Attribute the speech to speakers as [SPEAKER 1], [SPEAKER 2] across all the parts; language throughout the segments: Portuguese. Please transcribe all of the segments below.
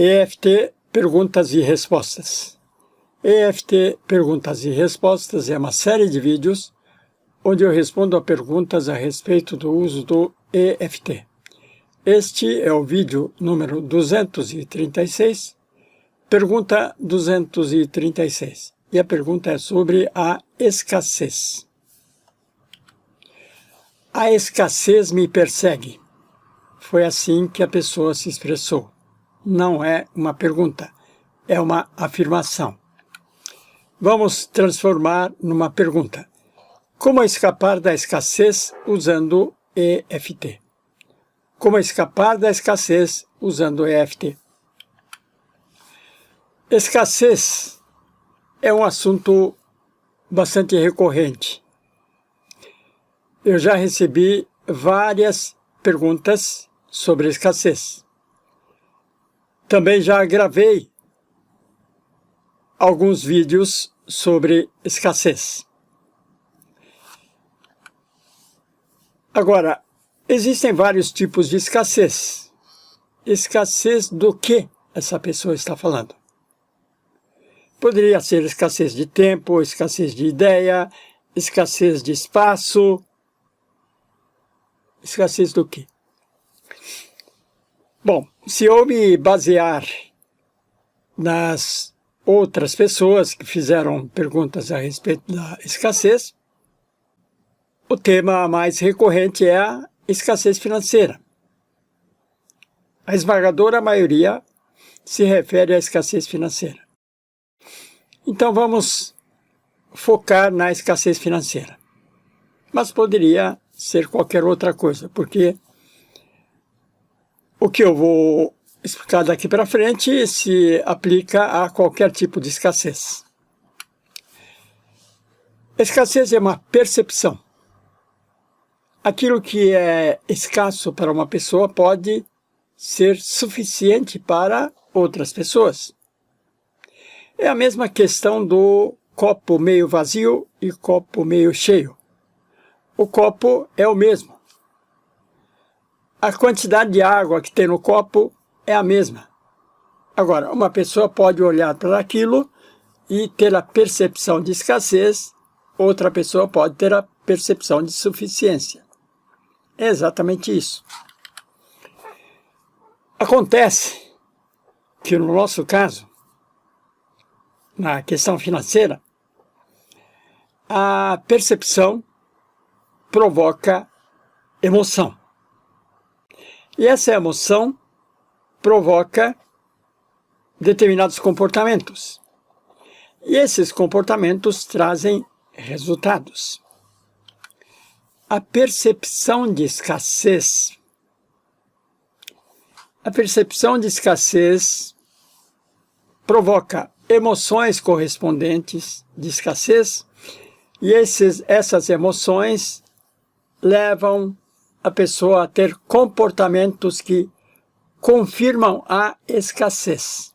[SPEAKER 1] EFT Perguntas e Respostas. EFT Perguntas e Respostas é uma série de vídeos onde eu respondo a perguntas a respeito do uso do EFT. Este é o vídeo número 236, pergunta 236. E a pergunta é sobre a escassez. A escassez me persegue. Foi assim que a pessoa se expressou. Não é uma pergunta, é uma afirmação. Vamos transformar numa pergunta. Como escapar da escassez usando EFT? Como escapar da escassez usando EFT? Escassez é um assunto bastante recorrente. Eu já recebi várias perguntas sobre escassez. Também já gravei alguns vídeos sobre escassez. Agora, existem vários tipos de escassez. Escassez do que essa pessoa está falando? Poderia ser escassez de tempo, escassez de ideia, escassez de espaço. Escassez do quê? Bom, se eu me basear nas outras pessoas que fizeram perguntas a respeito da escassez, o tema mais recorrente é a escassez financeira. A esmagadora maioria se refere à escassez financeira. Então vamos focar na escassez financeira. Mas poderia ser qualquer outra coisa, porque o que eu vou explicar daqui para frente se aplica a qualquer tipo de escassez. Escassez é uma percepção. Aquilo que é escasso para uma pessoa pode ser suficiente para outras pessoas. É a mesma questão do copo meio vazio e copo meio cheio. O copo é o mesmo. A quantidade de água que tem no copo é a mesma. Agora, uma pessoa pode olhar para aquilo e ter a percepção de escassez, outra pessoa pode ter a percepção de suficiência. É exatamente isso. Acontece que no nosso caso, na questão financeira, a percepção provoca emoção. E essa emoção provoca determinados comportamentos. E esses comportamentos trazem resultados. A percepção de escassez. A percepção de escassez provoca emoções correspondentes de escassez e essas emoções levam a pessoa a ter comportamentos que confirmam a escassez.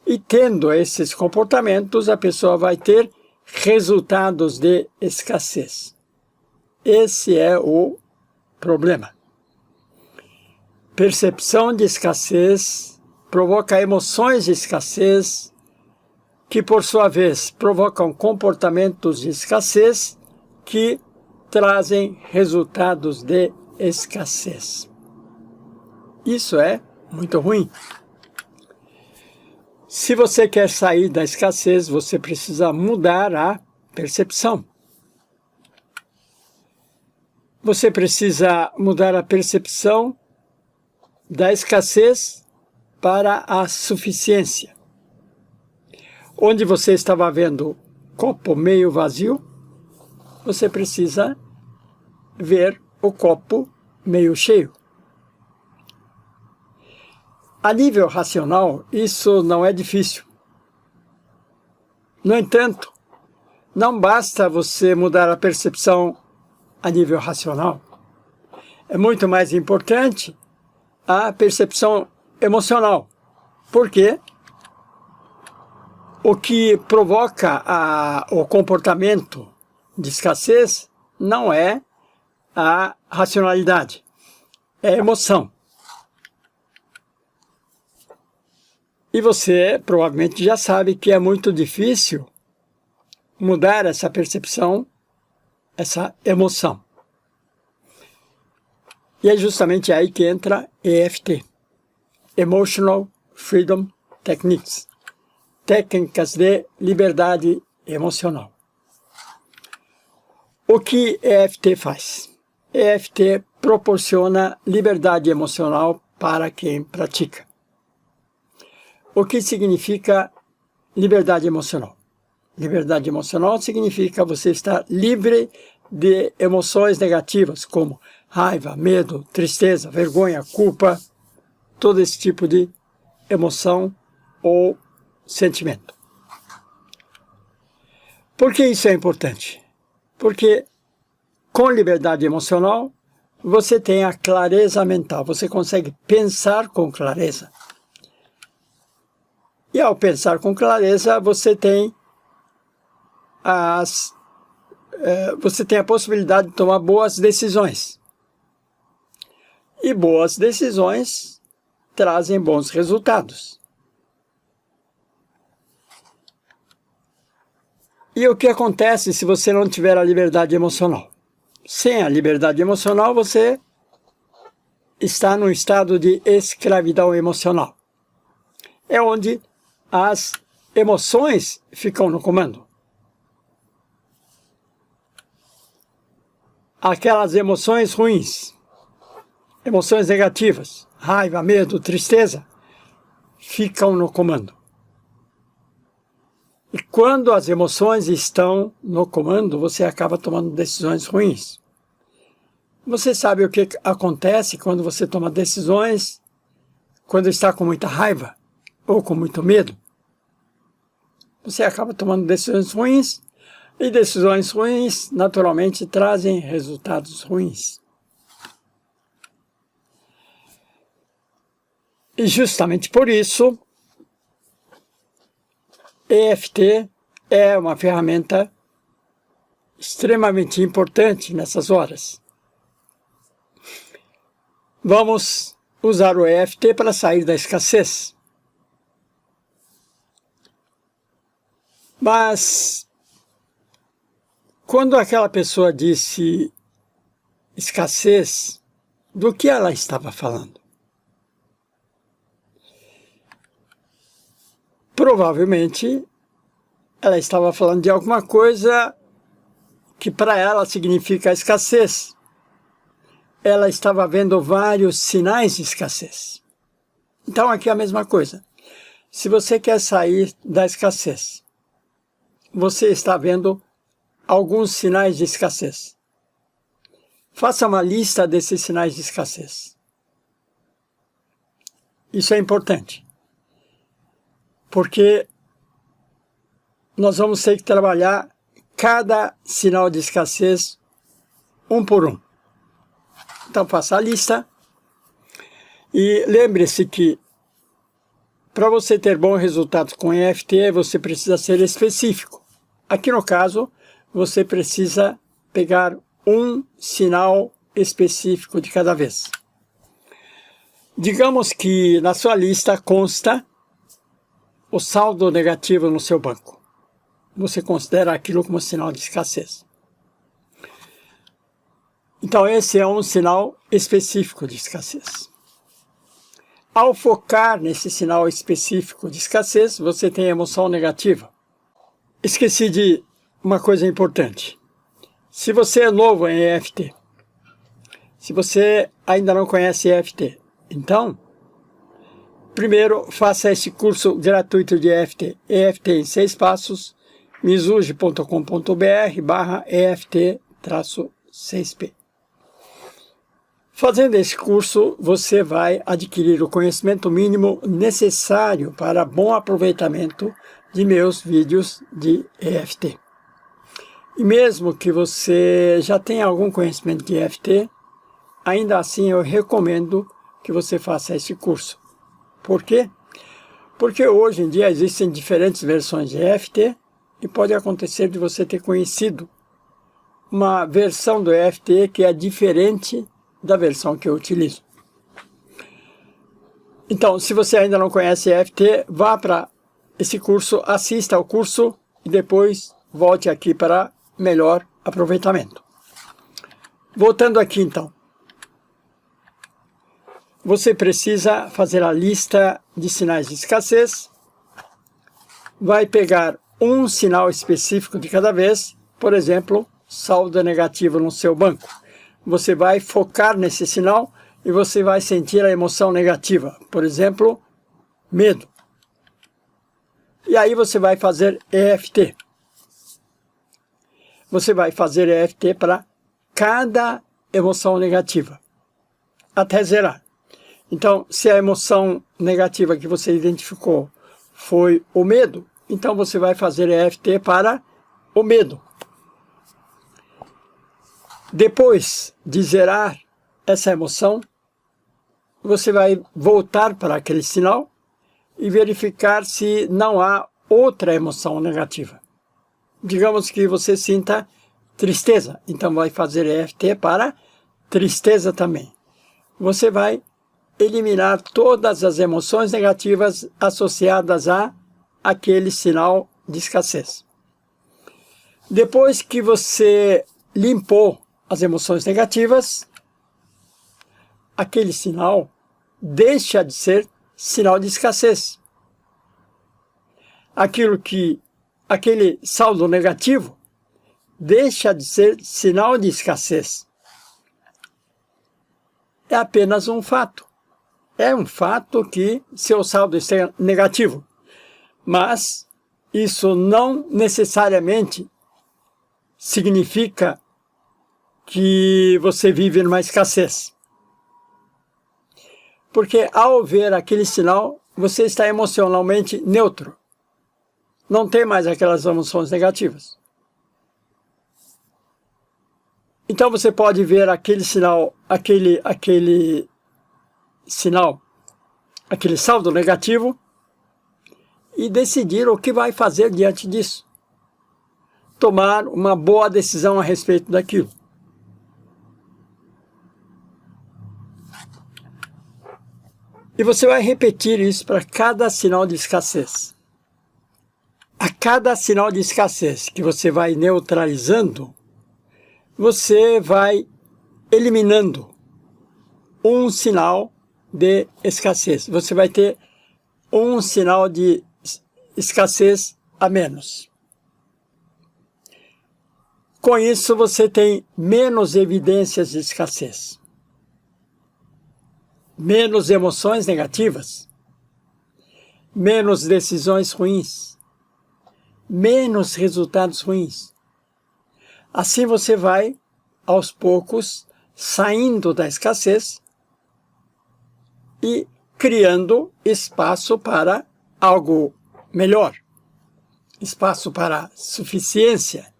[SPEAKER 1] E tendo esses comportamentos, a pessoa vai ter resultados de escassez. Esse é o problema. Percepção de escassez provoca emoções de escassez, que por sua vez provocam comportamentos de escassez que trazem resultados de escassez. Isso é muito ruim. Se você quer sair da escassez, você precisa mudar a percepção. Você precisa mudar a percepção da escassez para a suficiência. Onde você estava vendo copo meio vazio, você precisa ver o copo meio cheio. A nível racional, isso não é difícil. No entanto, não basta você mudar a percepção a nível racional. É muito mais importante a percepção emocional. Por quê? O que provoca o comportamento de escassez não é a racionalidade, é a emoção. E você provavelmente já sabe que é muito difícil mudar essa percepção, essa emoção. E é justamente aí que entra EFT, Emotional Freedom Techniques, técnicas de liberdade emocional. O que EFT faz? EFT proporciona liberdade emocional para quem pratica. O que significa liberdade emocional? Liberdade emocional significa você estar livre de emoções negativas, como raiva, medo, tristeza, vergonha, culpa, todo esse tipo de emoção ou sentimento. Por que isso é importante? Porque com liberdade emocional, você tem a clareza mental, você consegue pensar com clareza. E ao pensar com clareza, você tem a possibilidade de tomar boas decisões. E boas decisões trazem bons resultados. E o que acontece se você não tiver a liberdade emocional? Sem a liberdade emocional, você está num estado de escravidão emocional. É onde as emoções ficam no comando. Aquelas emoções ruins, emoções negativas, raiva, medo, tristeza, ficam no comando. E quando as emoções estão no comando, você acaba tomando decisões ruins. Você sabe o que acontece quando você toma decisões quando está com muita raiva ou com muito medo? Você acaba tomando decisões ruins, e decisões ruins, naturalmente, trazem resultados ruins. E justamente por isso, EFT é uma ferramenta extremamente importante nessas horas. Vamos usar o EFT para sair da escassez. Mas, quando aquela pessoa disse escassez, do que ela estava falando? Provavelmente, ela estava falando de alguma coisa que para ela significa escassez. Ela estava vendo vários sinais de escassez. Então, aqui é a mesma coisa. Se você quer sair da escassez, você está vendo alguns sinais de escassez. Faça uma lista desses sinais de escassez. Isso é importante, porque nós vamos ter que trabalhar cada sinal de escassez um por um. Então, faça a lista e lembre-se que para você ter bons resultados com EFT, você precisa ser específico. Aqui no caso, você precisa pegar um sinal específico de cada vez. Digamos que na sua lista consta o saldo negativo no seu banco. Você considera aquilo como sinal de escassez. Então, esse é um sinal específico de escassez. Ao focar nesse sinal específico de escassez, você tem emoção negativa. Esqueci de uma coisa importante. Se você é novo em EFT, se você ainda não conhece EFT, então, primeiro faça esse curso gratuito de EFT, EFT em 6 passos, mizuji.com.br/EFT-6P. Fazendo esse curso, você vai adquirir o conhecimento mínimo necessário para bom aproveitamento de meus vídeos de EFT. E mesmo que você já tenha algum conhecimento de EFT, ainda assim eu recomendo que você faça esse curso. Por quê? Porque hoje em dia existem diferentes versões de EFT e pode acontecer de você ter conhecido uma versão do EFT que é diferente da versão que eu utilizo. Então, se você ainda não conhece EFT, vá para esse curso, assista ao curso e depois volte aqui para melhor aproveitamento. Voltando aqui então. Você precisa fazer a lista de sinais de escassez. Vai pegar um sinal específico de cada vez, por exemplo, saldo negativo no seu banco. Você vai focar nesse sinal e você vai sentir a emoção negativa, por exemplo, medo. E aí você vai fazer EFT. Você vai fazer EFT para cada emoção negativa, até zerar. Então, se a emoção negativa que você identificou foi o medo, então você vai fazer EFT para o medo. Depois de zerar essa emoção, você vai voltar para aquele sinal e verificar se não há outra emoção negativa. Digamos que você sinta tristeza, então vai fazer EFT para tristeza também. Você vai eliminar todas as emoções negativas associadas a aquele sinal de escassez. Depois que você limpou as emoções negativas, aquele sinal deixa de ser sinal de escassez. Aquele saldo negativo deixa de ser sinal de escassez. É apenas um fato. É um fato que seu saldo está negativo. Mas isso não necessariamente significa que você vive numa escassez. Porque ao ver aquele sinal, você está emocionalmente neutro. Não tem mais aquelas emoções negativas. Então você pode ver aquele sinal, aquele saldo negativo e decidir o que vai fazer diante disso. Tomar uma boa decisão a respeito daquilo. E você vai repetir isso para cada sinal de escassez. A cada sinal de escassez que você vai neutralizando, você vai eliminando um sinal de escassez. Você vai ter um sinal de escassez a menos. Com isso, você tem menos evidências de escassez. Menos emoções negativas, menos decisões ruins, menos resultados ruins. Assim você vai, aos poucos, saindo da escassez e criando espaço para algo melhor, espaço para suficiência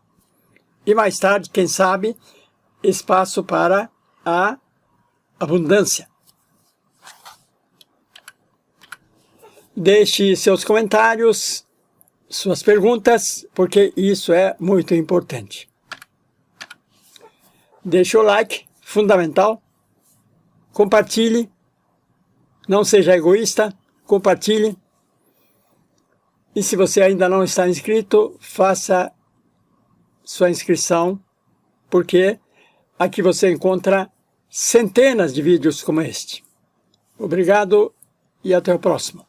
[SPEAKER 1] e mais tarde, quem sabe, espaço para a abundância. Deixe seus comentários, suas perguntas, porque isso é muito importante. Deixe o like, fundamental. Compartilhe. Não seja egoísta, compartilhe. E se você ainda não está inscrito, faça sua inscrição, porque aqui você encontra centenas de vídeos como este. Obrigado e até o próximo.